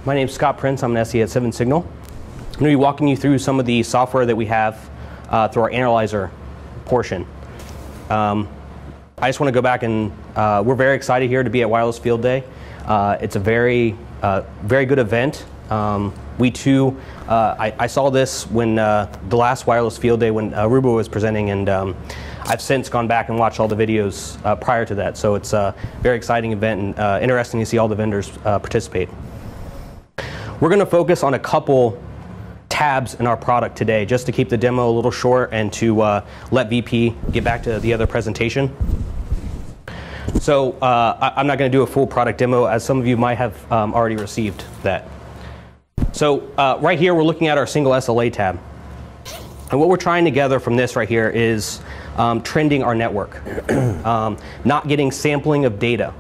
My name's Scott Prince. I'm an SE at 7signal. I'm going to be walking you through some of the software that we have through our analyzer portion. I just want to go back and we're very excited here to be at Wireless Field Day. It's a very good event. We too, I saw this when the last Wireless Field Day when Aruba was presenting, and I've since gone back and watched all the videos prior to that. So it's a very exciting event and interesting to see all the vendors participate. We're going to focus on a couple tabs in our product today, just to keep the demo a little short and to let VP get back to the other presentation. So I'm not going to do a full product demo, as some of you might have already received that. So right here, we're looking at our single SLA tab. And what we're trying to gather from this right here is trending our network, not getting sampling of data.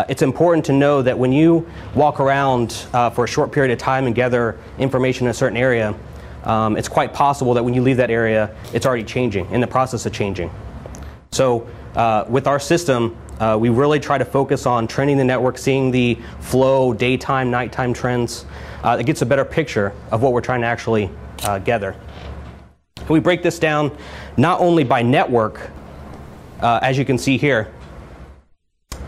It's important to know that when you walk around for a short period of time and gather information in a certain area, it's quite possible that when you leave that area, it's already changing, in the process of changing. So with our system, we really try to focus on trending the network, seeing the flow, daytime, nighttime trends. It gets a better picture of what we're trying to actually gather. And we break this down not only by network, as you can see here.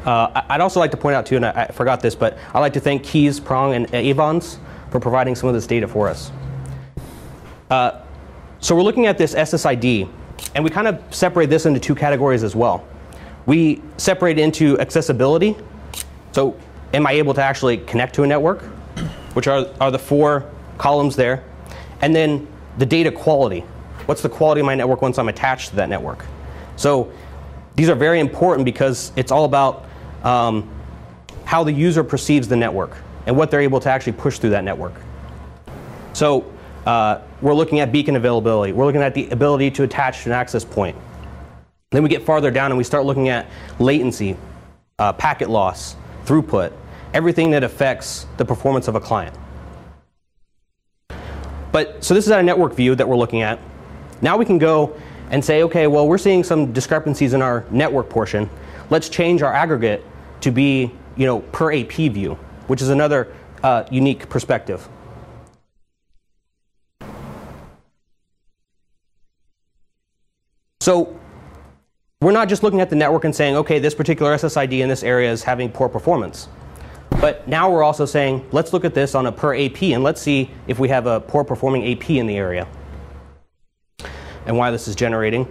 I'd also like to point out too, and I forgot this, but I'd like to thank Keys, Prong, and Avons for providing some of this data for us. So we're looking at this SSID, and we kind of separate this into two categories as well. We separate into accessibility. So am I able to actually connect to a network, which are the four columns there. And then the data quality. What's the quality of my network once I'm attached to that network? So these are very important because it's all about how the user perceives the network and what they're able to actually push through that network. So we're looking at beacon availability. We're looking at the ability to attach to an access point. Then we get farther down and we start looking at latency, packet loss, throughput, everything that affects the performance of a client. So this is a network view that we're looking at. Now we can go and say, okay, well, we're seeing some discrepancies in our network portion. Let's change our aggregate to be, per AP view, which is another unique perspective. So we're not just looking at the network and saying, okay, this particular SSID in this area is having poor performance. But now we're also saying, let's look at this on a per AP, and let's see if we have a poor performing AP in the area and why this is generating.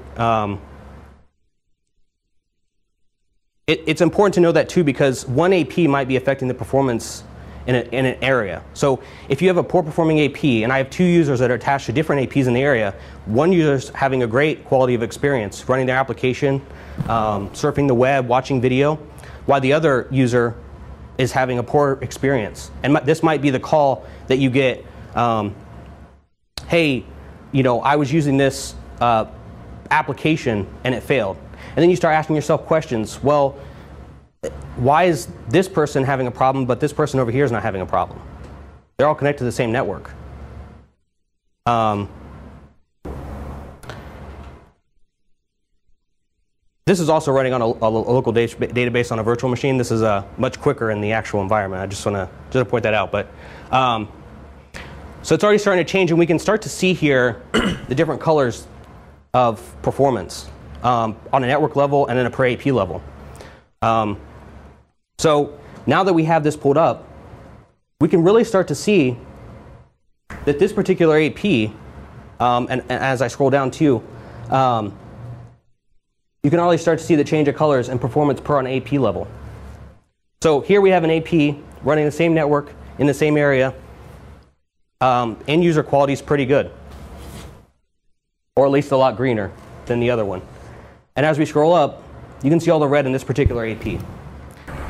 It's important to know that too, because one AP might be affecting the performance in an area. So if you have a poor performing AP, and I have two users that are attached to different APs in the area, one user's having a great quality of experience running their application, surfing the web, watching video, while the other user is having a poor experience. And this might be the call that you get, hey, I was using this application and it failed. And then you start asking yourself questions. Well, why is this person having a problem, but this person over here is not having a problem? They're all connected to the same network. This is also running on a local database on a virtual machine. This is much quicker in the actual environment. I just want to point that out. But so it's already starting to change, and we can start to see here the different colors of performance on a network level and then a per AP level. So now that we have this pulled up, we can really start to see that this particular AP, and as I scroll down too, you can already start to see the change of colors and performance per on AP level. So here we have an AP running the same network in the same area. End user quality is pretty good, or at least a lot greener than the other one. And as we scroll up, you can see all the red in this particular AP.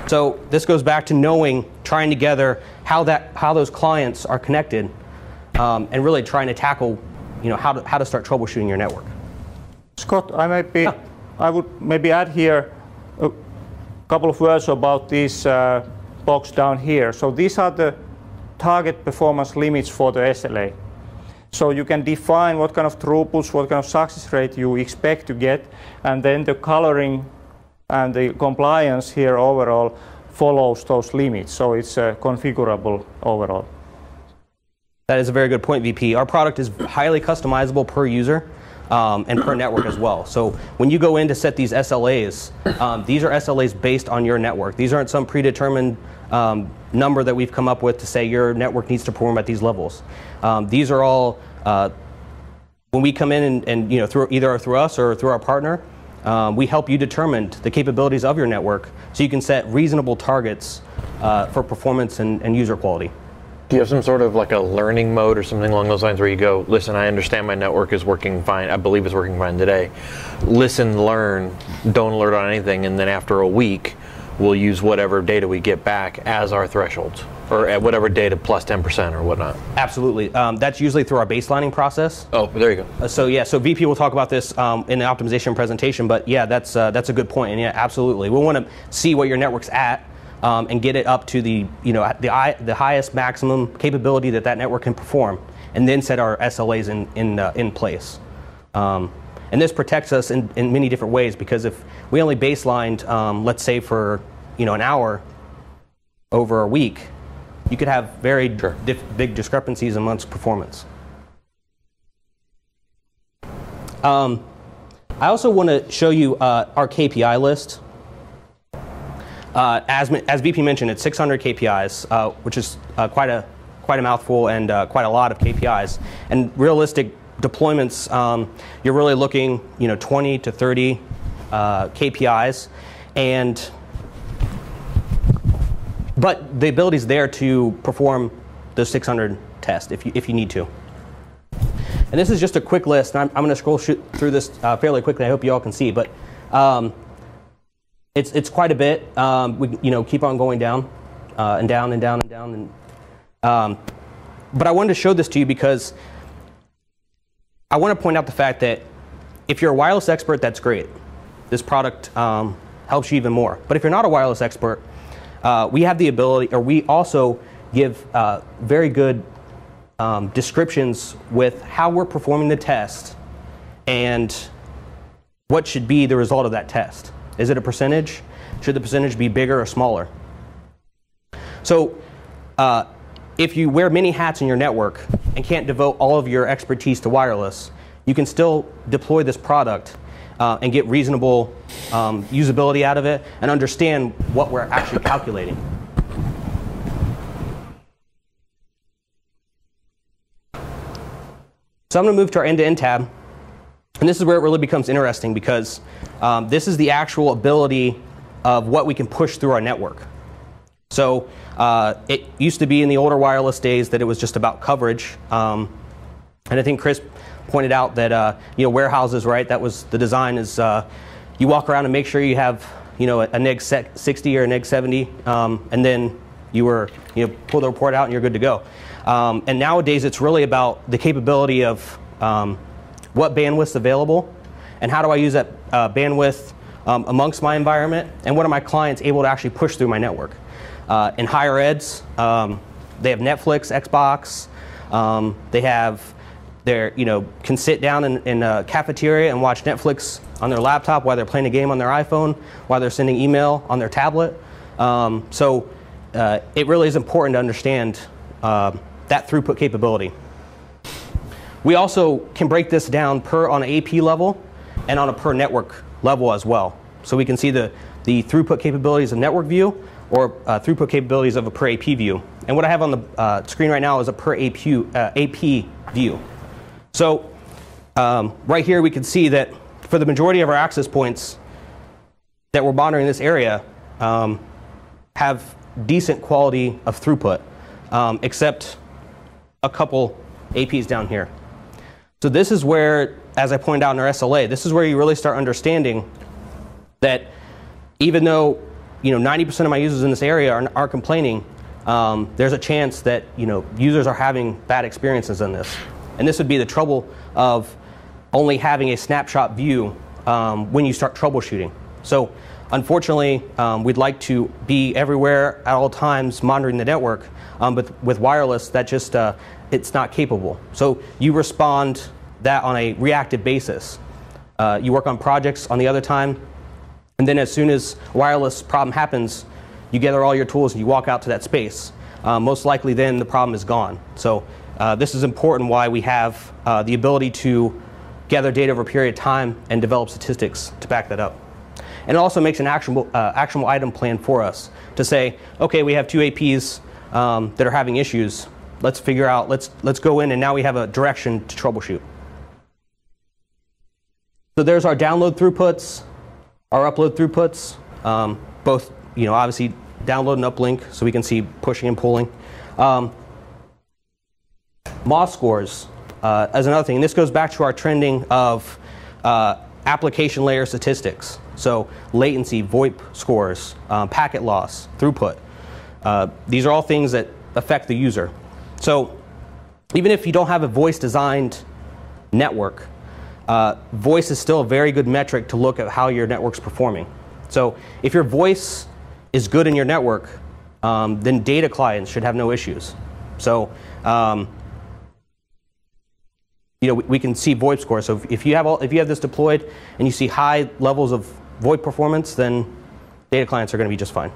So this goes back to knowing, trying to gather how those clients are connected, and really trying to tackle, how to start troubleshooting your network. Scott, I would maybe add here a couple of words about this box down here. So these are the target performance limits for the SLA. So you can define what kind of throughputs, what kind of success rate you expect to get, and then the coloring and the compliance here overall follows those limits, so it's configurable overall. That is a very good point, VP. Our product is highly customizable per user and per network as well. So when you go in to set these SLAs, these are SLAs based on your network. These aren't some predetermined number that we've come up with to say your network needs to perform at these levels. These are all, when we come in and either through us or through our partner, we help you determine the capabilities of your network so you can set reasonable targets for performance and user quality. Do you have some sort of like a learning mode or something along those lines where you go, listen, I understand my network is working fine, I believe it's working fine today. Listen, learn, don't alert on anything, and then after a week, we'll use whatever data we get back as our thresholds, or at whatever data plus 10% or whatnot. Absolutely. That's usually through our baselining process. Oh, there you go. So yeah, so VP will talk about this in the optimization presentation, but yeah, that's a good point, and yeah, absolutely. We want to see what your network's at and get it up to the highest maximum capability that network can perform, and then set our SLAs in place. And this protects us in many different ways, because if we only baselined, let's say for an hour over a week, you could have very big discrepancies amongst performance. I also want to show you our KPI list. As VP mentioned, it's 600 KPIs, which is quite a mouthful and quite a lot of KPIs. And realistic deployments, you're really looking 20 to 30 KPIs, but the ability is there to perform those 600 tests if you need to. And this is just a quick list. And I'm going to scroll through this fairly quickly. I hope you all can see, but it's quite a bit. We keep on going down and down and down and down. But I wanted to show this to you because I want to point out the fact that if you're a wireless expert, that's great. This product helps you even more. But if you're not a wireless expert, we have the ability, or we also give very good descriptions with how we're performing the test and what should be the result of that test. Is it a percentage? Should the percentage be bigger or smaller? So if you wear many hats in your network and can't devote all of your expertise to wireless, you can still deploy this product and get reasonable usability out of it and understand what we're actually calculating. So I'm going to move to our end-to-end tab. And this is where it really becomes interesting, because this is the actual ability of what we can push through our network. So it used to be in the older wireless days that it was just about coverage. And I think Chris pointed out that warehouses, right? That was the design is you walk around and make sure you have a neg 60 or a neg 70, and then you pull the report out and you're good to go. And nowadays it's really about the capability of what bandwidth's available and how do I use that bandwidth amongst my environment, and what are my clients able to actually push through my network. In higher eds, they have Netflix, Xbox, they have can sit down in a cafeteria and watch Netflix on their laptop while they're playing a game on their iPhone, while they're sending email on their tablet. So it really is important to understand that throughput capability. We also can break this down on an AP level and on a per network level as well. So we can see the throughput capabilities of network view, or throughput capabilities of a per AP view. And what I have on the screen right now is a per AP view. So right here we can see that for the majority of our access points that we're monitoring in this area have decent quality of throughput, except a couple APs down here. So this is where, as I pointed out in our SLA, this is where you really start understanding that even though 90% of my users in this area are complaining, there's a chance that users are having bad experiences on this. And this would be the trouble of only having a snapshot view when you start troubleshooting. So unfortunately, we'd like to be everywhere at all times monitoring the network, but with wireless, that just it's not capable. So you respond that on a reactive basis. You work on projects on the other time, and then as soon as a wireless problem happens, you gather all your tools and you walk out to that space, most likely then the problem is gone. So this is important why we have the ability to gather data over a period of time and develop statistics to back that up. And it also makes an actionable item plan for us to say, okay, we have two APs that are having issues. Let's figure out, let's go in, and now we have a direction to troubleshoot. So there's our download throughputs, our upload throughputs, both, obviously download and uplink, so we can see pushing and pulling. MOS scores as another thing, and this goes back to our trending of application layer statistics. So latency, VoIP scores, packet loss, throughput. These are all things that affect the user. So even if you don't have a voice-designed network, voice is still a very good metric to look at how your network's performing. So if your voice is good in your network, then data clients should have no issues. So we can see VoIP scores. So if you have this deployed and you see high levels of VoIP performance, then data clients are going to be just fine.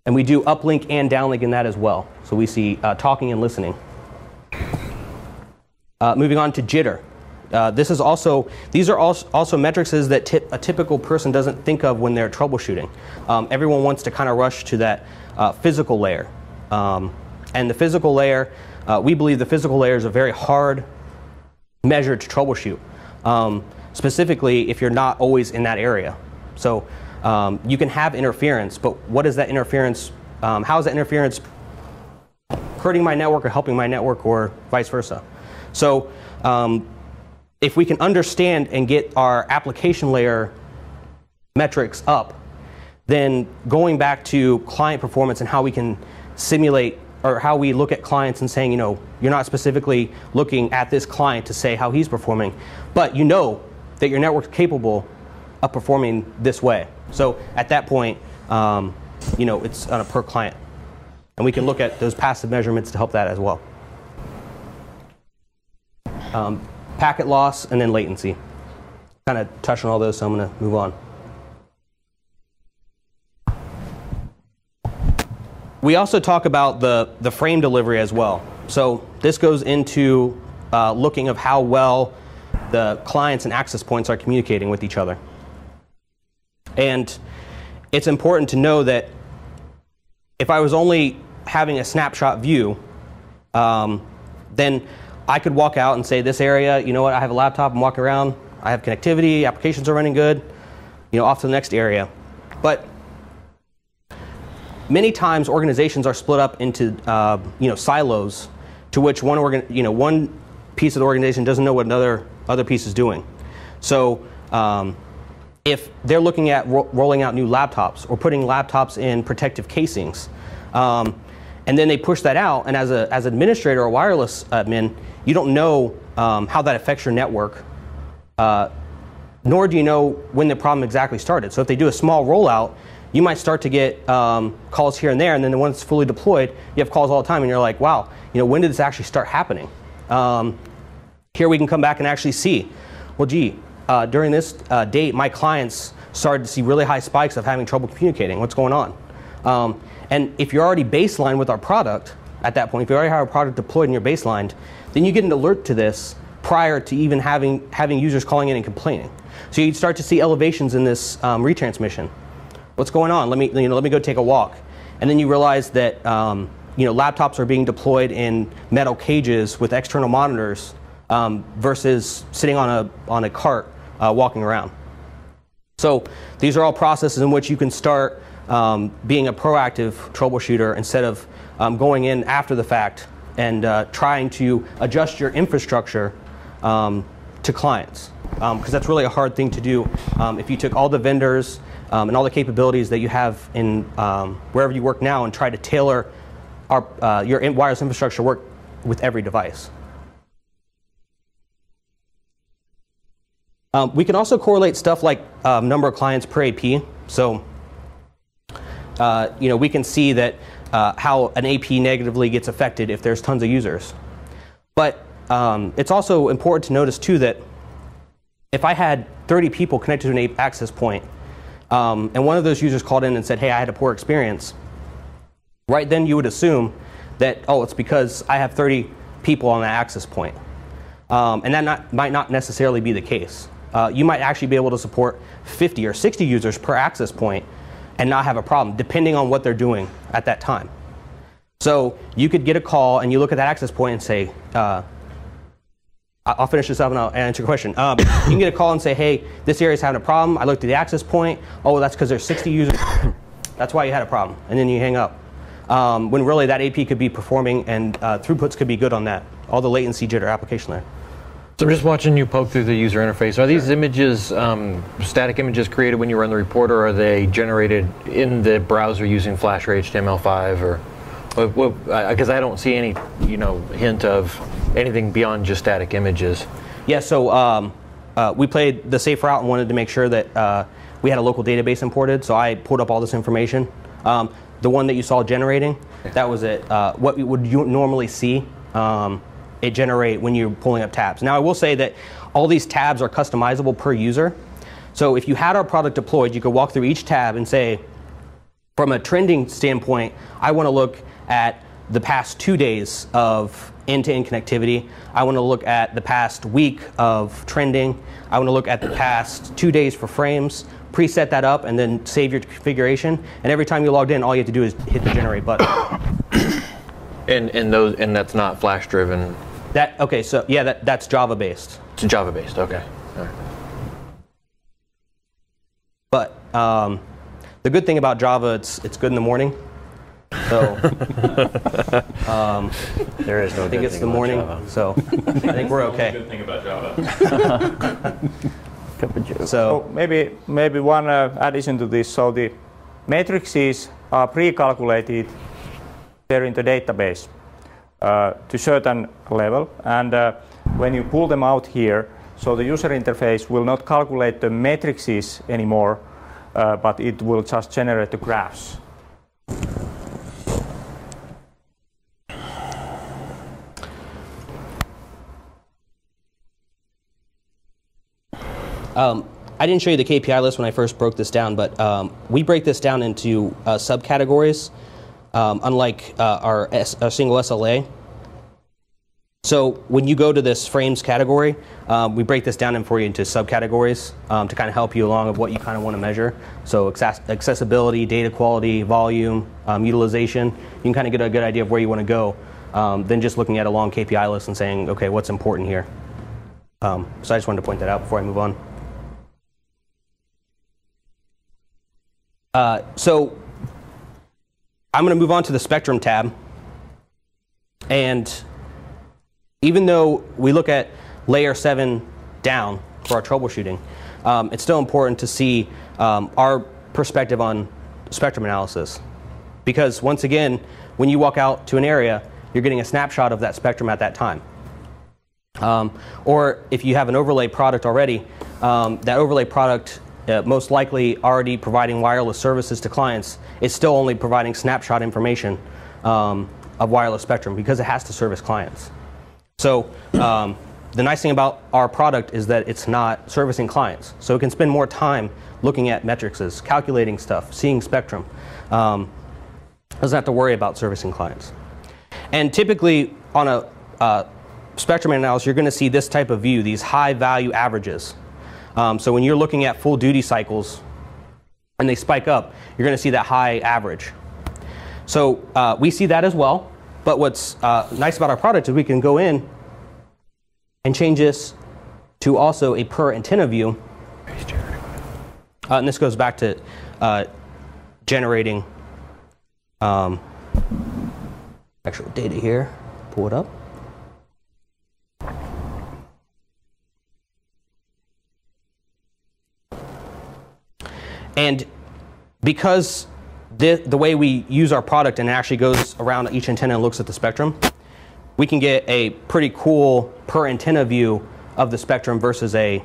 And we do uplink and downlink in that as well. So we see talking and listening. Moving on to jitter. These are also metrics that a typical person doesn't think of when they're troubleshooting. Everyone wants to kind of rush to that physical layer. And the physical layer, we believe the physical layer is a very hard measure to troubleshoot, specifically if you're not always in that area. So you can have interference, but what is that interference? How is that interference hurting my network or helping my network, or vice versa? So if we can understand and get our application layer metrics up, then going back to client performance and how we can simulate, or how we look at clients and saying, you're not specifically looking at this client to say how he's performing, but you know that your network's capable of performing this way. So at that point, it's on a per client. And we can look at those passive measurements to help that as well. Packet loss and then latency. Kind of touch on all those, so I'm going to move on. We also talk about the frame delivery as well. So this goes into looking of how well the clients and access points are communicating with each other. And it's important to know that if I was only having a snapshot view, then I could walk out and say, this area, I have a laptop, I'm walking around, I have connectivity, applications are running good, off to the next area. But many times organizations are split up into silos, to which one piece of the organization doesn't know what other piece is doing. So if they're looking at rolling out new laptops or putting laptops in protective casings, and then they push that out, and as an administrator or wireless admin, you don't know how that affects your network, nor do you know when the problem exactly started. So if they do a small rollout, you might start to get calls here and there, and then once it's fully deployed, you have calls all the time, and you're like, wow, when did this actually start happening? Here we can come back and actually see, well, gee, during this date, my clients started to see really high spikes of having trouble communicating. What's going on? And if you're already baseline with our product, at that point, if you already have a product deployed in your baseline, then you get an alert to this prior to even having users calling in and complaining. So you start to see elevations in this retransmission. What's going on? Let me go take a walk. And then you realize that laptops are being deployed in metal cages with external monitors versus sitting on a cart walking around. So these are all processes in which you can start being a proactive troubleshooter instead of going in after the fact and trying to adjust your infrastructure to clients, because that's really a hard thing to do. If you took all the vendors and all the capabilities that you have in wherever you work now and try to tailor your wireless infrastructure work with every device. We can also correlate stuff like number of clients per AP. So we can see that how an AP negatively gets affected if there's tons of users. But it's also important to notice too that if I had 30 people connected to an access point and one of those users called in and said, hey, I had a poor experience, right then you would assume that, oh, it's because I have 30 people on that access point. And that might not necessarily be the case. You might actually be able to support 50 or 60 users per access point and not have a problem, depending on what they're doing at that time. So you could get a call and you look at that access point and say, I'll finish this up and I'll answer your question. You can get a call and say, hey, this area is having a problem. I looked at the access point. Oh, that's because there's 60 users. That's why you had a problem. And then you hang up. When really that AP could be performing and throughputs could be good on that. All the latency jitter application there. So I'm just watching you poke through the user interface. Are these images, static images created when you run the report, or are they generated in the browser using Flash or HTML5, or? Because I don't see any, hint of anything beyond just static images. Yeah, so we played the safe route and wanted to make sure that we had a local database imported, so I pulled up all this information. The one that you saw generating, that was it. What would you normally see it generate when you're pulling up tabs. Now I will say that all these tabs are customizable per user. So if you had our product deployed, you could walk through each tab and say, from a trending standpoint, I want to look at the past 2 days of end-to-end connectivity. I want to look at the past week of trending. I want to look at the past 2 days for frames, preset that up, and then save your configuration. And every time you logged in, all you have to do is hit the generate button. And that's not Flash driven. Okay, so yeah, that's Java based. It's Java based. Okay. All right. But the good thing about Java, it's good in the morning. So there is no. I think it's the morning. Java. So I think we're okay. Good thing about Java. So maybe one addition to this. So the matrices are pre-calculated there in the database to certain level, and when you pull them out here, so the user interface will not calculate the matrices anymore, but it will just generate the graphs. I didn't show you the KPI list when I first broke this down, but we break this down into subcategories, unlike our single SLA. So when you go to this frames category, we break this down for you into subcategories to kind of help you along of what you kind of want to measure. So accessibility, data quality, volume, utilization. You can kind of get a good idea of where you want to go than just looking at a long KPI list and saying, okay, what's important here? So I just wanted to point that out before I move on. So I'm going to move on to the Spectrum tab. And even though we look at layer 7 down for our troubleshooting, it's still important to see our perspective on spectrum analysis. Because once again, when you walk out to an area, you're getting a snapshot of that spectrum at that time. Or if you have an overlay product already, that overlay product most likely already providing wireless services to clients, is still only providing snapshot information of wireless spectrum because it has to service clients. So the nice thing about our product is that it's not servicing clients. So it can spend more time looking at metrics, calculating stuff, seeing spectrum. Doesn't have to worry about servicing clients. And typically on a spectrum analysis, you're going to see this type of view, these high value averages. So when you're looking at full duty cycles and they spike up, you're going to see that high average. So we see that as well. But what's nice about our product is we can go in and change this to also a per antenna view. And this goes back to generating actual data here. Pull it up. And because the way we use our product and it actually goes around each antenna and looks at the spectrum, we can get a pretty cool per antenna view of the spectrum versus a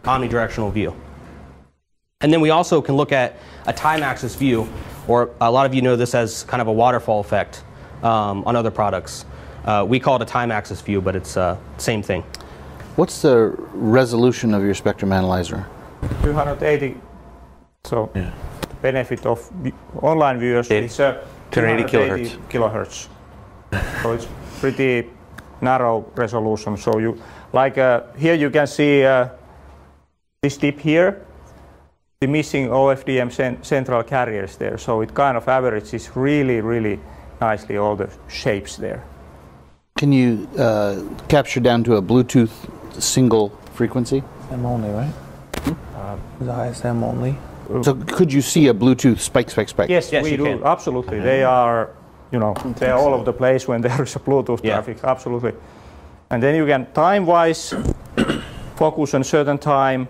omnidirectional view. And then we also can look at a time axis view, or a lot of you know this as kind of a waterfall effect on other products. We call it a time axis view, but it's same thing. What's the resolution of your spectrum analyzer? 280 So the benefit of online viewers is 280 kilohertz. So it's pretty narrow resolution. So you here you can see this tip here, the missing OFDM central carriers there. So it kind of averages really nicely all the shapes there. Can you capture down to a Bluetooth single frequency? M only, right? Is ISM only? So could you see a Bluetooth spike? Yes, we do. Can. Absolutely. They are, they're all over the place when there is a Bluetooth traffic. Absolutely. And then you can time-wise focus on certain time,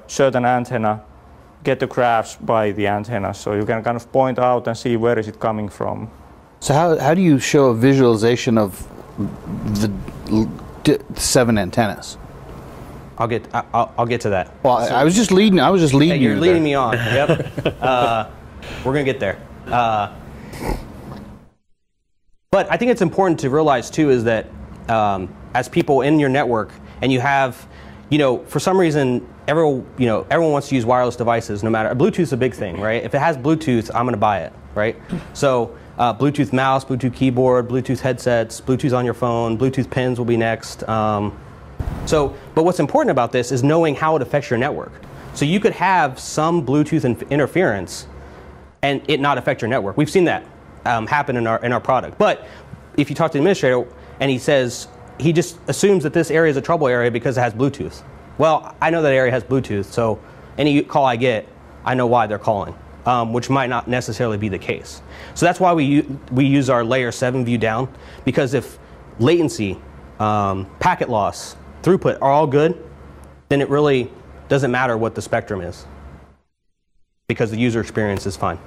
certain antenna, get the graphs by the antenna. So you can kind of point out and see where is it coming from. So how do you show a visualization of the 7 antennas? I'll get to that. Well, I was just leading. I was just leading you. You're leading me on. Yep. We're gonna get there. But I think it's important to realize too is that as people in your network, and you have, for some reason, everyone wants to use wireless devices. No matter Bluetooth is a big thing, right? If it has Bluetooth, I'm gonna buy it, right? So Bluetooth mouse, Bluetooth keyboard, Bluetooth headsets, Bluetooth on your phone, Bluetooth pins will be next. But what's important about this is knowing how it affects your network. So you could have some Bluetooth interference and it not affect your network. We've seen that happen in our product. But if you talk to the administrator and he just assumes that this area is a trouble area because it has Bluetooth. Well, I know that area has Bluetooth, so any call I get, I know why they're calling, which might not necessarily be the case. So that's why we use our layer 7 view down, because if latency, packet loss, throughput are all good, then it really doesn't matter what the spectrum is, because the user experience is fine.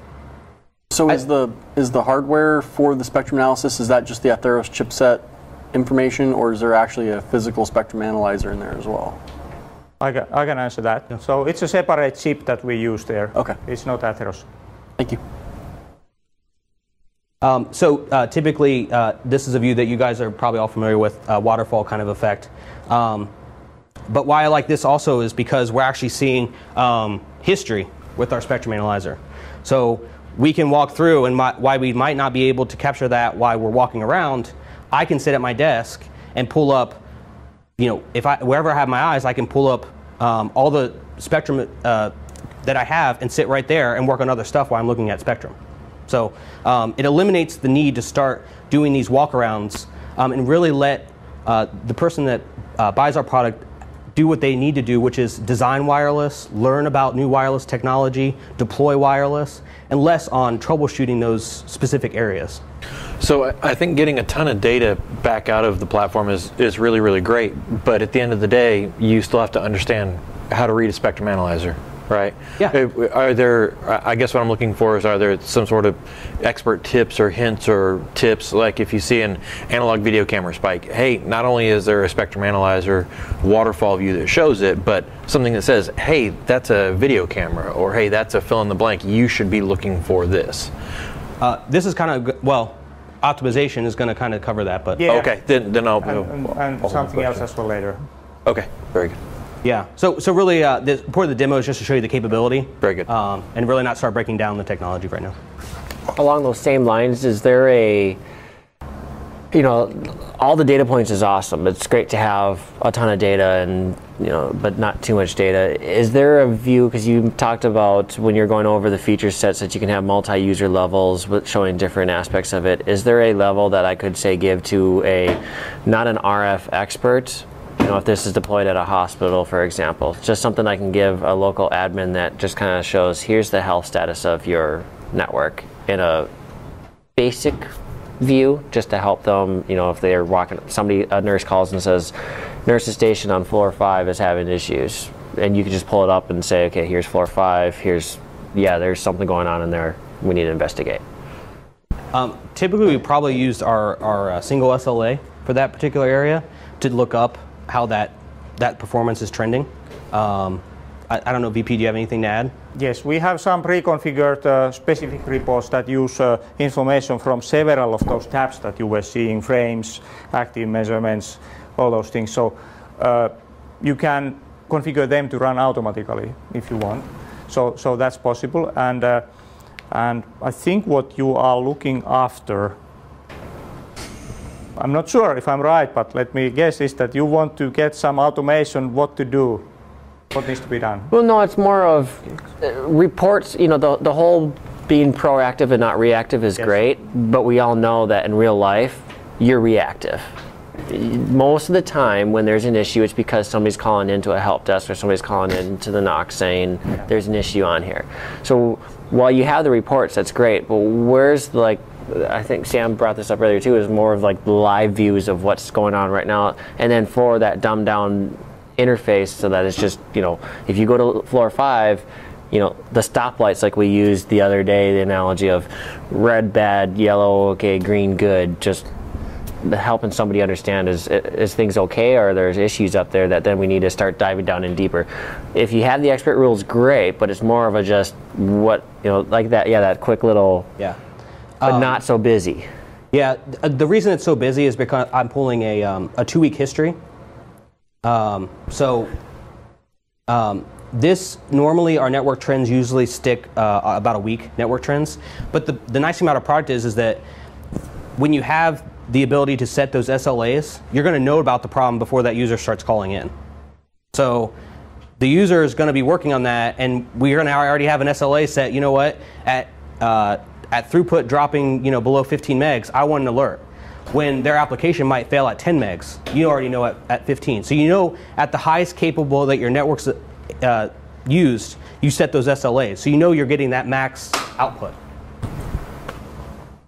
So is the hardware for the spectrum analysis, is that just the Atheros chipset information, or is there actually a physical spectrum analyzer in there as well? I can answer that. Yeah. So it's a separate chip that we use there. Okay. It's not Atheros. Thank you. Typically, this is a view that you guys are probably all familiar with, waterfall kind of effect. But why I like this also is because we're actually seeing history with our spectrum analyzer. So we can walk through, and why we might not be able to capture that while we're walking around, I can sit at my desk and pull up, wherever I have my eyes, I can pull up all the spectrum that I have and sit right there and work on other stuff while I'm looking at spectrum. So it eliminates the need to start doing these walkarounds and really let the person that buys our product do what they need to do, which is design wireless, learn about new wireless technology, deploy wireless, and less on troubleshooting those specific areas. So I think getting a ton of data back out of the platform is really, really great, but at the end of the day, you still have to understand how to read a spectrum analyzer. Right? Yeah. Are there, I guess what I'm looking for is, are there some sort of expert tips or hints or tips, like if you see an analog video camera spike, hey, not only is there a spectrum analyzer waterfall view that shows it, but something that says, hey, that's a video camera, or hey, that's a fill in the blank, you should be looking for this. This is kind of, optimization is going to kind of cover that, but. Yeah. Okay, then I'll. And something else as well later. Okay, very good. Yeah, so really, the part of the demo is just to show you the capability. Very good. And really not start breaking down the technology right now. Along those same lines, is there all the data points is awesome. It's great to have a ton of data and, but not too much data. Is there a view, because you talked about when you're going over the feature sets that you can have multi-user levels with showing different aspects of it. Is there a level that I could say give to not an RF expert, if this is deployed at a hospital, for example, just something I can give a local admin that just kind of shows, here's the health status of your network in a basic view, just to help them, if they're walking, a nurse calls and says, nurse's station on floor 5 is having issues. And you can just pull it up and say, okay, here's floor 5, there's something going on in there, we need to investigate. Typically, we probably used our single SLA for that particular area to look up how that performance is trending. I don't know, VP, do you have anything to add? Yes, we have some pre-configured specific reports that use information from several of those tabs that you were seeing, frames, active measurements, all those things. So you can configure them to run automatically if you want. So that's possible, and I think what you are looking after, I'm not sure if I'm right, but let me guess, is that you want to get some automation, what to do, what needs to be done. Well, no, it's more of reports. You know, the whole being proactive and not reactive is great, but we all know that in real life, you're reactive. Most of the time when there's an issue, it's because somebody's calling into a help desk or somebody's calling into the NOC saying there's an issue on here. So while you have the reports, that's great, but where's like, I think Sam brought this up earlier too, is more of like the live views of what's going on right now, and then for that dumbed down interface so that it's just, you know, if you go to floor 5, you know, the stoplights like we used the other day, the analogy of red bad, yellow okay, green good, just helping somebody understand is things okay, or there's issues up there that then we need to start diving down in deeper. If you have the expert rules, great, but it's more of a just what, you know, like that, that quick little, but not so busy. Yeah, the reason it's so busy is because I'm pulling a 2-week history. This normally our network trends usually stick about a week, network trends, but the nice thing about our product is that when you have the ability to set those SLAs, you're going to know about the problem before that user starts calling in. So the user is going to be working on that, and we're going to already have an SLA set. You know what? At throughput dropping, you know, below 15 megs, I want an alert. When their application might fail at 10 megs, you already know at 15. So you know at the highest capable that your network's used, you set those SLAs. So you know you're getting that max output.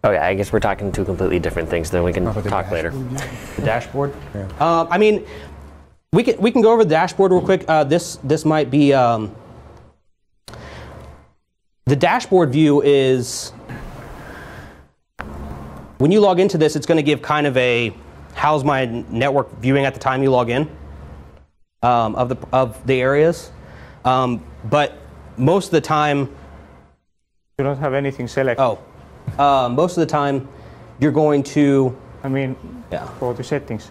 Okay, I guess we're talking two completely different things. Then we can talk later. The dashboard. I mean, we can go over the dashboard real quick. This might be the dashboard view is when you log into this, it's going to give kind of a how's my network viewing at the time you log in of the areas, but most of the time you don't have anything selected. Most of the time, you're going to... I mean, for the settings.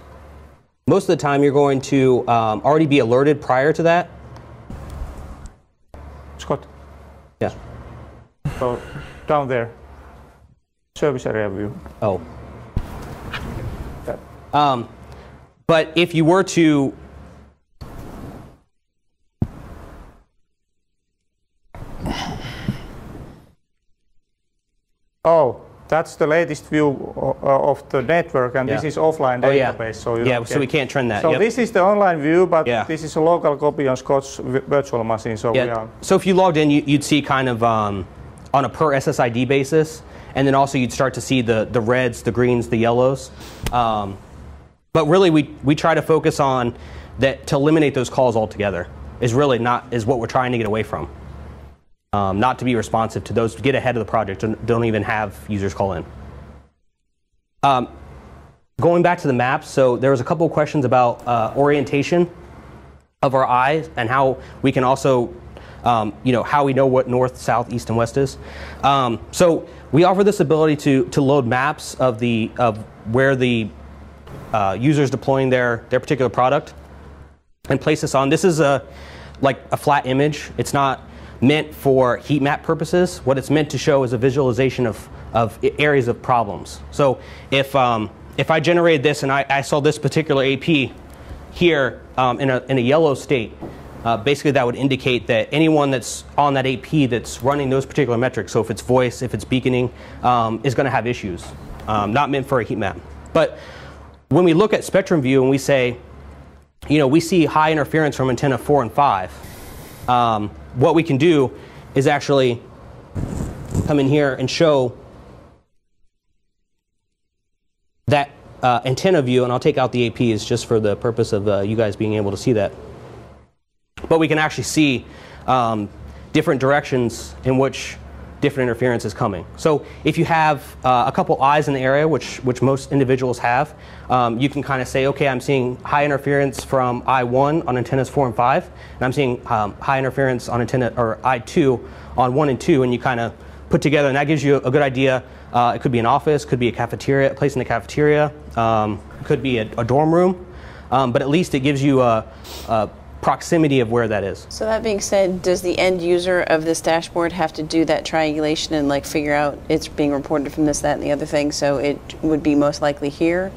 Most of the time, you're going to already be alerted prior to that. Scott? Yeah. So, down there, service area view. Oh. But if you were to... Oh, that's the latest view of the network, and this is offline database. So we can't trend that. So this is the online view, but Yeah. this is a local copy on Scott's virtual machine. So we are. So if you logged in, you'd see kind of on a per SSID basis, and then also you'd start to see the reds, the greens, the yellows. But really, we try to focus on that to eliminate those calls altogether. Is what we're trying to get away from. Not to be responsive to those, to get ahead of the project, and don't even have users call in. Going back to the maps, so there was a couple of questions about orientation of our eyes and how we can also, how we know what north, south, east, and west is. So we offer this ability to load maps of where the user is deploying their particular product and place this on. This is like a flat image. It's not meant for heat map purposes. What it's meant to show is a visualization of areas of problems. So if I generated this and I saw this particular AP here in a yellow state, basically that would indicate that anyone that's on that AP that's running those particular metrics, so if it's voice, if it's beaconing, is going to have issues. Not meant for a heat map. But when we look at spectrum view and we say, we see high interference from antenna 4 and 5, what we can do is actually come in here and show that antenna view, and I'll take out the APs just for the purpose of you guys being able to see that. But we can actually see different directions in which different interference is coming. So if you have a couple eyes in the area, which most individuals have, you can kind of say, okay, I'm seeing high interference from I1 on antennas 4 and 5, and I'm seeing high interference on antenna or I2 on 1 and 2, and you kind of put together, and that gives you a good idea. It could be an office, could be a cafeteria, a place in the cafeteria, could be a dorm room, but at least it gives you proximity of where that is. So that being said, does the end user of this dashboard have to do that triangulation and like figure out it's being reported from this, that, and the other thing, so it would be most likely here?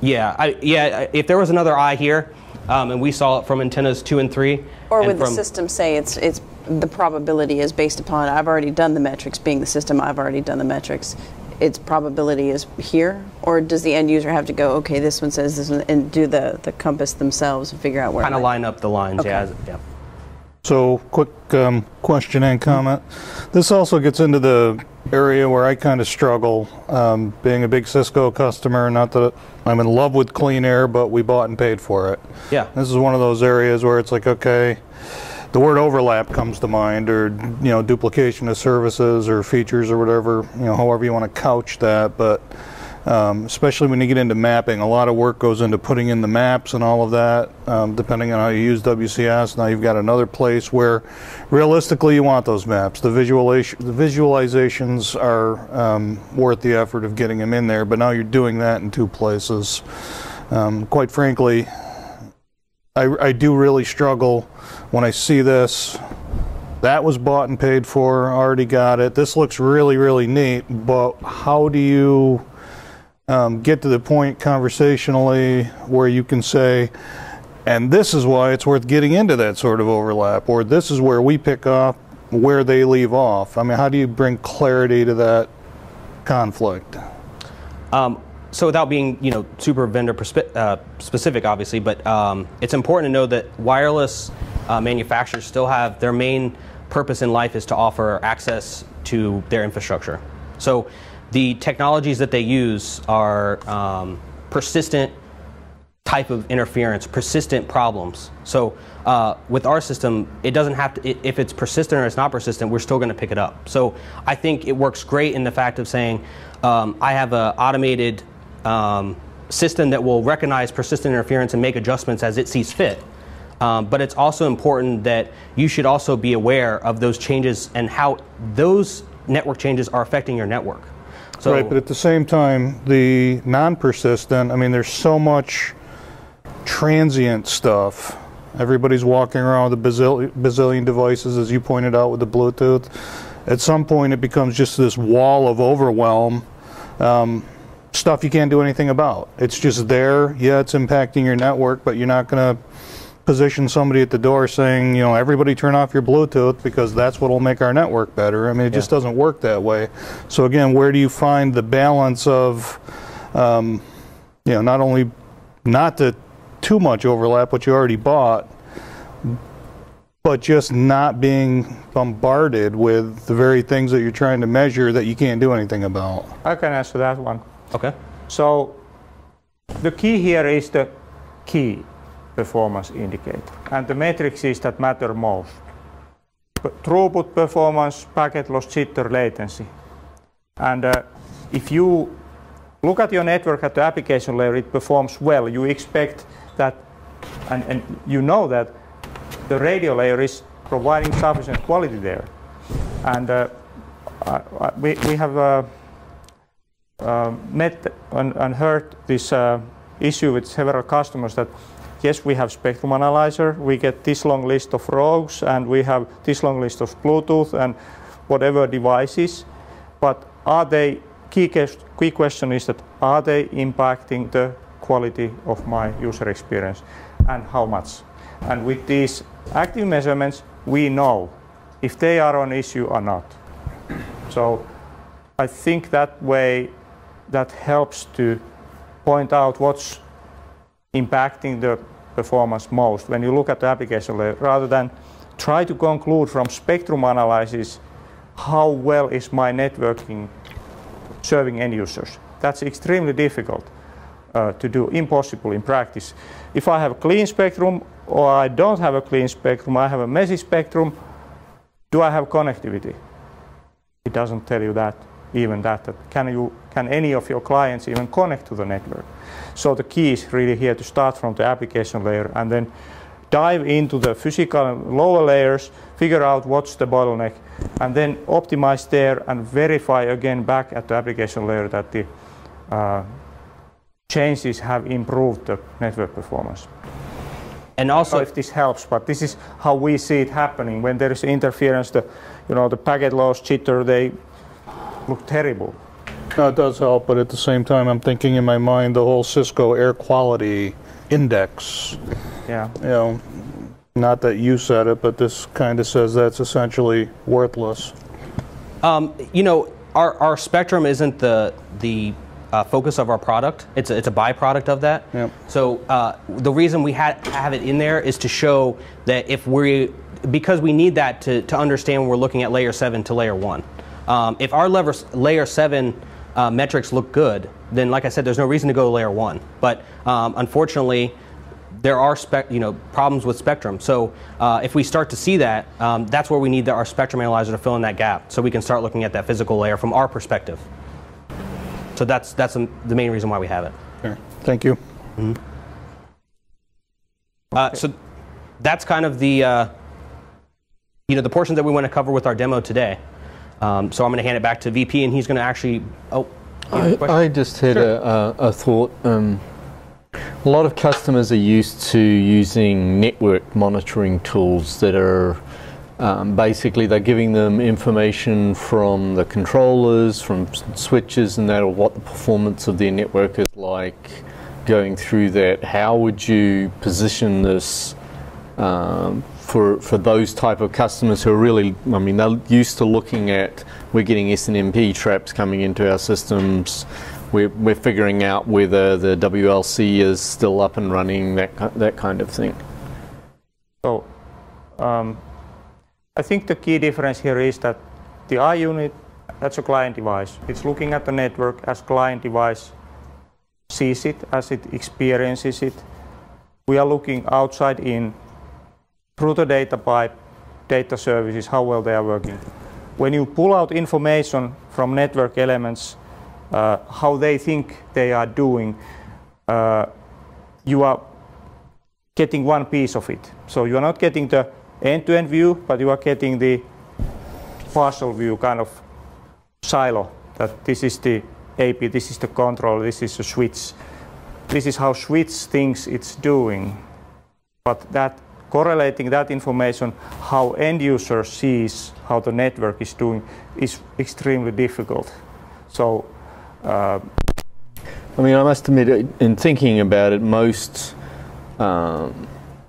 Yeah, if there was another eye here, and we saw it from antennas 2 and 3. Or would the system say it's the probability is based upon, I've already done the metrics, being the system, I've already done the metrics, its probability is here? Or does the end user have to go, okay, this one says this one, and do the compass themselves and figure out where? Kind of line up the lines, okay. yeah. So, quick question and comment. This also gets into the area where I kind of struggle, being a big Cisco customer. Not that I'm in love with clean air, but we bought and paid for it. Yeah. This is one of those areas where it's like, okay, the word overlap comes to mind, or duplication of services or features or whatever, however you want to couch that. But especially when you get into mapping, a lot of work goes into putting in the maps and all of that, depending on how you use WCS. Now you've got another place where realistically you want those maps. The visualizations are worth the effort of getting them in there, but now you're doing that in 2 places. Quite frankly, I do really struggle when I see this. That was bought and paid for, already got it. This looks really, really neat, but how do you get to the point conversationally where you can say, and this is why it's worth getting into that sort of overlap, or this is where we pick up where they leave off? I mean, how do you bring clarity to that conflict? So without being, super vendor specific, obviously, but it's important to know that wireless manufacturers still have their main purpose in life is to offer access to their infrastructure. So the technologies that they use are persistent type of interference, persistent problems. So with our system, it doesn't have to, if it's persistent or it's not persistent, we're still going to pick it up. So I think it works great in the fact of saying, I have an automated system that will recognize persistent interference and make adjustments as it sees fit. But it's also important that you should also be aware of those changes and how those network changes are affecting your network. So, right, but at the same time, the non-persistent, I mean, there's so much transient stuff. Everybody's walking around with a bazillion devices, as you pointed out with the Bluetooth. At some point, it becomes just this wall of overwhelm. Stuff you can't do anything about. It's just there. Yeah, it's impacting your network, but you're not going to position somebody at the door saying, everybody turn off your Bluetooth because that's what will make our network better. I mean, it just doesn't work that way. So again, where do you find the balance of, not only not too much overlap, what you already bought, but just not being bombarded with the very things that you're trying to measure that you can't do anything about? I can answer that one. Okay. So the key here is the key performance indicator, and the metrics is that matter most. Throughput, performance, packet loss, jitter, latency. And if you look at your network at the application layer, it performs well. You expect that, and you know that the radio layer is providing sufficient quality there. And we have met and heard this issue with several customers that yes, we have spectrum analyzer, we get this long list of rows, and we have this long list of Bluetooth and whatever devices, but are they, key question is that, are they impacting the quality of my user experience, and how much? And with these active measurements, we know if they are an issue or not. So I think that way, that helps to point out what's impacting the performance most when you look at the application layer, rather than try to conclude from spectrum analysis how well is my networking serving end users. That's extremely difficult to do, impossible in practice. If I have a clean spectrum or I don't have a clean spectrum, I have a messy spectrum, do I have connectivity? It doesn't tell you that, even that can any of your clients even connect to the network? So the key is really here to start from the application layer and then dive into the physical lower layers, figure out what's the bottleneck, and then optimize there and verify again back at the application layer that the changes have improved the network performance. And I don't also, know if this helps, but this is how we see it happening. When there is interference, the packet loss, jitter, they look terrible. No, it does help, but at the same time, I'm thinking in my mind the whole Cisco air quality index. Yeah. You know, not that you said it, but this kind of says that's essentially worthless. you know, our spectrum isn't the focus of our product. It's a byproduct of that. Yep. So the reason we have it in there is to show that because we need that to understand when we're looking at layer 7 to layer 1. If our layer 7 metrics look good, then like I said, there's no reason to go to layer 1. But unfortunately, there are problems with spectrum. So if we start to see that, that's where we need our spectrum analyzer to fill in that gap, so we can start looking at that physical layer from our perspective. So that's the main reason why we have it. Okay. Thank you. Mm-hmm. So that's kind of the the portion that we want to cover with our demo today. So I'm going to hand it back to VP, and he's going to actually. I just had a thought. A lot of customers are used to using network monitoring tools that are basically they're giving them information from the controllers, from switches, and that, or what the performance of their network is like going through that. How would you position this for those type of customers who are really, I mean, they're used to looking at, we're getting SNMP traps coming into our systems, we're figuring out whether the WLC is still up and running, that kind of thing. So I think the key difference here is that the iUnit, that's a client device. It's looking at the network as client device sees it, as it experiences it. We are looking outside in through the data pipe, data services, how well they are working. When you pull out information from network elements, how they think they are doing, you are getting one piece of it. So you are not getting the end-to-end view, but you are getting the partial view, kind of silo, that this is the AP, this is the control, this is the switch. This is how switch thinks it's doing. But that correlating that information, how end user sees how the network is doing, is extremely difficult. So I mean, I must admit, in thinking about it, most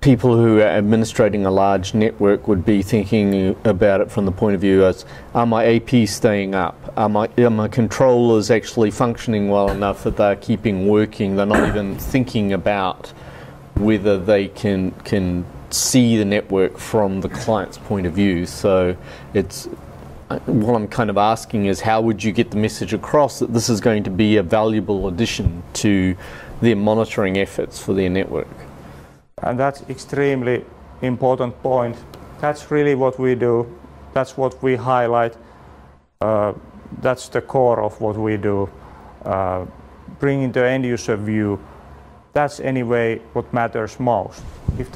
people who are administrating a large network would be thinking about it from the point of view as, are my APs staying up? Are my controllers actually functioning well enough that they're keeping working? They're not even thinking about whether they can see the network from the client's point of view. So it's, what I'm kind of asking is, how would you get the message across that this is going to be a valuable addition to their monitoring efforts for their network? And that's extremely important point. That's really what we do. That's what we highlight. That's the core of what we do. Bringing the end user view. That's anyway what matters most. If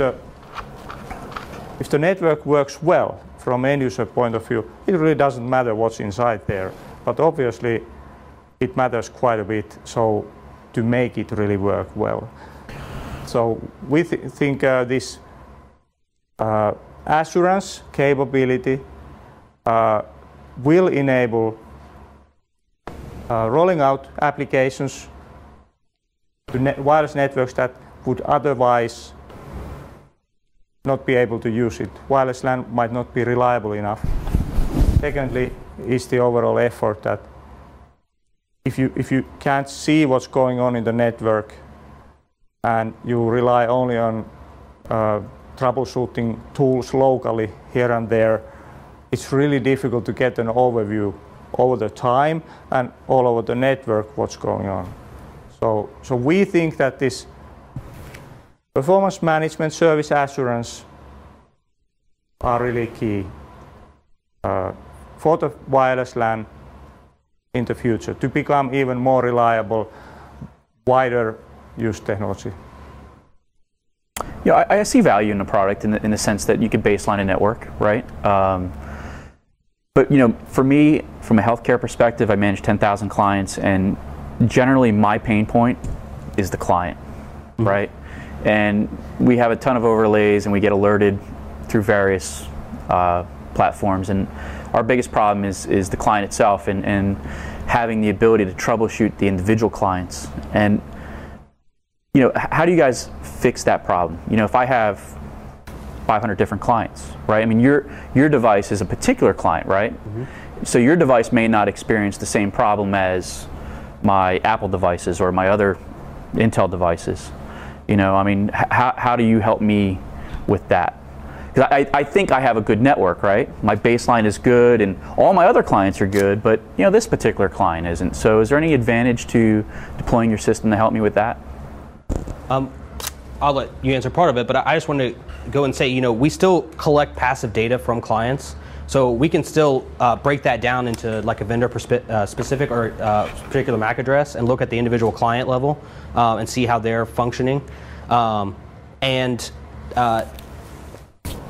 the network works well from end user point of view, it really doesn't matter what's inside there. But obviously, it matters quite a bit. So to make it really work well. So we think this assurance capability will enable rolling out applications to wireless networks that would otherwise not be able to use it. Wireless LAN might not be reliable enough. Secondly, is the overall effort that if you can't see what's going on in the network, and you rely only on troubleshooting tools locally here and there, it's really difficult to get an overview over the time and all over the network what's going on. So we think that this performance management, service assurance are really key for the wireless LAN in the future to become even more reliable, wider use technology. Yeah, I see value in the product in the sense that you could baseline a network, right? But for me, from a healthcare perspective, I manage 10,000 clients, and generally my pain point is the client, right? And we have a ton of overlays, and we get alerted through various platforms. And our biggest problem is the client itself, and having the ability to troubleshoot the individual clients. And how do you guys fix that problem? If I have 500 different clients, right? I mean, your device is a particular client, right? Mm-hmm. So your device may not experience the same problem as my Apple devices or my other Intel devices. I mean, how do you help me with that? Because I think I have a good network, right? My baseline is good, and all my other clients are good, but this particular client isn't. So is there any advantage to deploying your system to help me with that? I'll let you answer part of it, but I just want to go and say, we still collect passive data from clients, so we can still break that down into like a vendor specific or particular MAC address and look at the individual client level and see how they're functioning.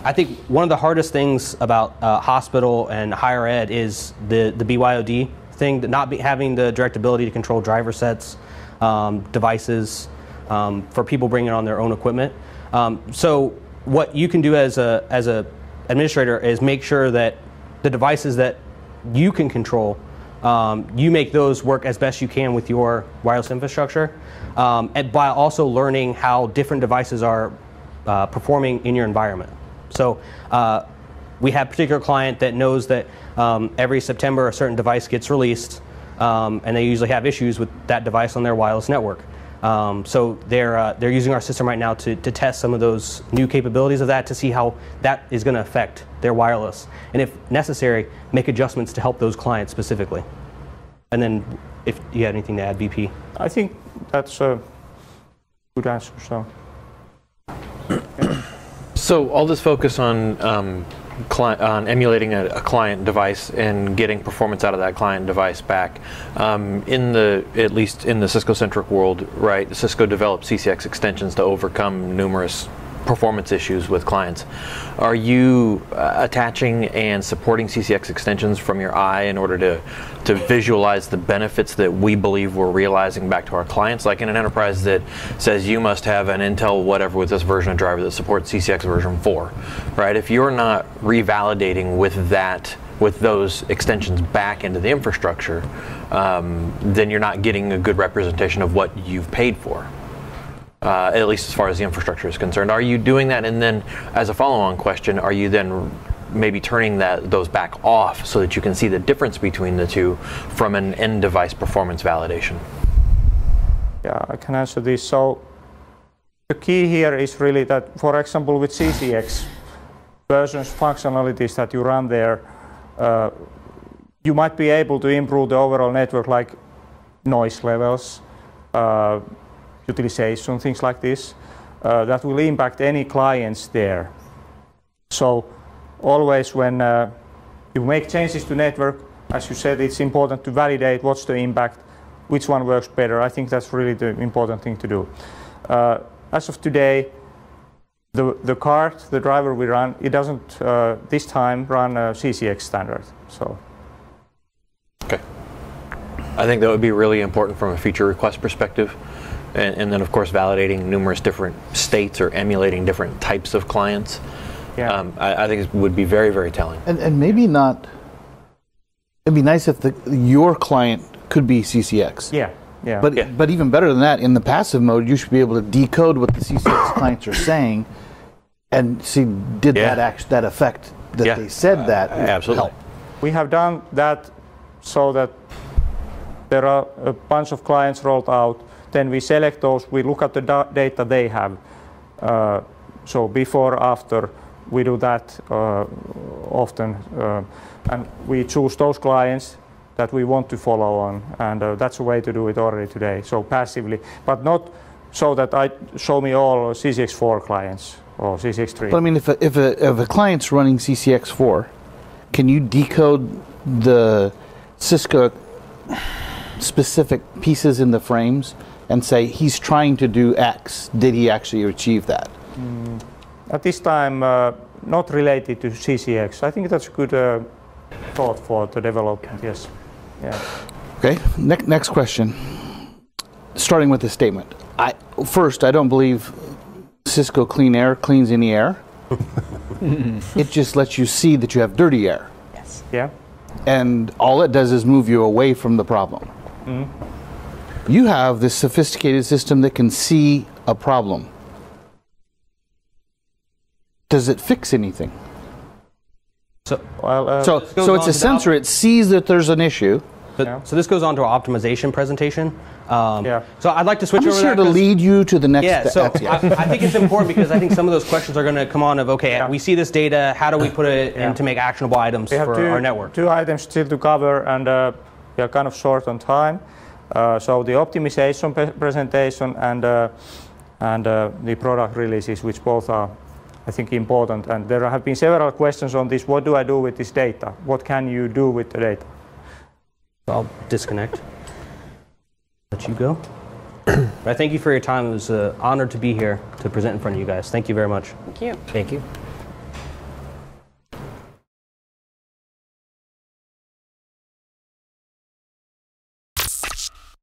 I think one of the hardest things about hospital and higher ed is the BYOD thing, not having the direct ability to control driver sets, devices, for people bringing on their own equipment. So what you can do as a administrator is make sure that the devices that you can control, you make those work as best you can with your wireless infrastructure, and by also learning how different devices are performing in your environment. So we have a particular client that knows that every September a certain device gets released, and they usually have issues with that device on their wireless network. So they're using our system right now to test some of those new capabilities of that, to see how that is going to affect their wireless, and if necessary, make adjustments to help those clients specifically. And then if you had anything to add, VP. I think that's a good answer. So all this focus on emulating a client device and getting performance out of that client device back, at least in the Cisco-centric world, right? Cisco developed CCX extensions to overcome numerous performance issues with clients. Are you attaching and supporting CCX extensions from your eye in order to visualize the benefits that we believe we're realizing back to our clients? Like in an enterprise that says you must have an Intel whatever with this version of driver that supports CCX version 4, right? If you're not revalidating with those extensions back into the infrastructure, then you're not getting a good representation of what you've paid for. At least as far as the infrastructure is concerned. Are you doing that? And then as a follow-on question, are you then maybe turning those back off so that you can see the difference between the two from an end device performance validation? Yeah, I can answer this. So the key here is really that, for example, with CCX versions, functionalities that you run there, you might be able to improve the overall network, like noise levels, utilization, things like this, that will impact any clients there. So always when you make changes to network, as you said, it's important to validate what's the impact, which one works better. I think that's really the important thing to do. As of today, the card, the driver we run, it doesn't this time run a CCX standard. So. Okay. I think that would be really important from a feature request perspective. And then, of course, validating numerous different states or emulating different types of clients. Yeah. I think it would be very, very telling. And maybe not. It'd be nice if your client could be CCX. Yeah. Yeah. But even better than that, in the passive mode, you should be able to decode what the CCX clients are saying, and see that affect that they said that absolutely help. We have done that so that there are a bunch of clients rolled out. Then we select those, we look at the data they have. So before, after, we do that often. And we choose those clients that we want to follow on. And that's a way to do it already today, so passively. But not so that show me all CCX4 clients or CCX3. But I mean, if a client's running CCX4, can you decode the Cisco specific pieces in the frames and say he's trying to do X? Did he actually achieve that? At this time, not related to CCX. I think that's a good thought for the development. Yes. Yeah. Okay. Next question. Starting with the statement. First, I don't believe Cisco Clean Air cleans any air. It just lets you see that you have dirty air. Yes. Yeah. And all it does is move you away from the problem. You have this sophisticated system that can see a problem. Does it fix anything? So, So it's a sensor. It sees that there's an issue. So this goes on to our optimization presentation. So I'd like to switch I'm over just to here that to lead you to the next so step. I think it's important because I think some of those questions are going to come on of, okay, we see this data, how do we put it in to make actionable items for our network? Two items still to cover, and we are kind of short on time. So the optimization presentation and the product releases, which both are, I think, important. And there have been several questions on this. What do I do with this data? What can you do with the data? I'll disconnect. Let you go. I thank you for your time. It was an honor to be here to present in front of you guys. Thank you very much. Thank you. Thank you.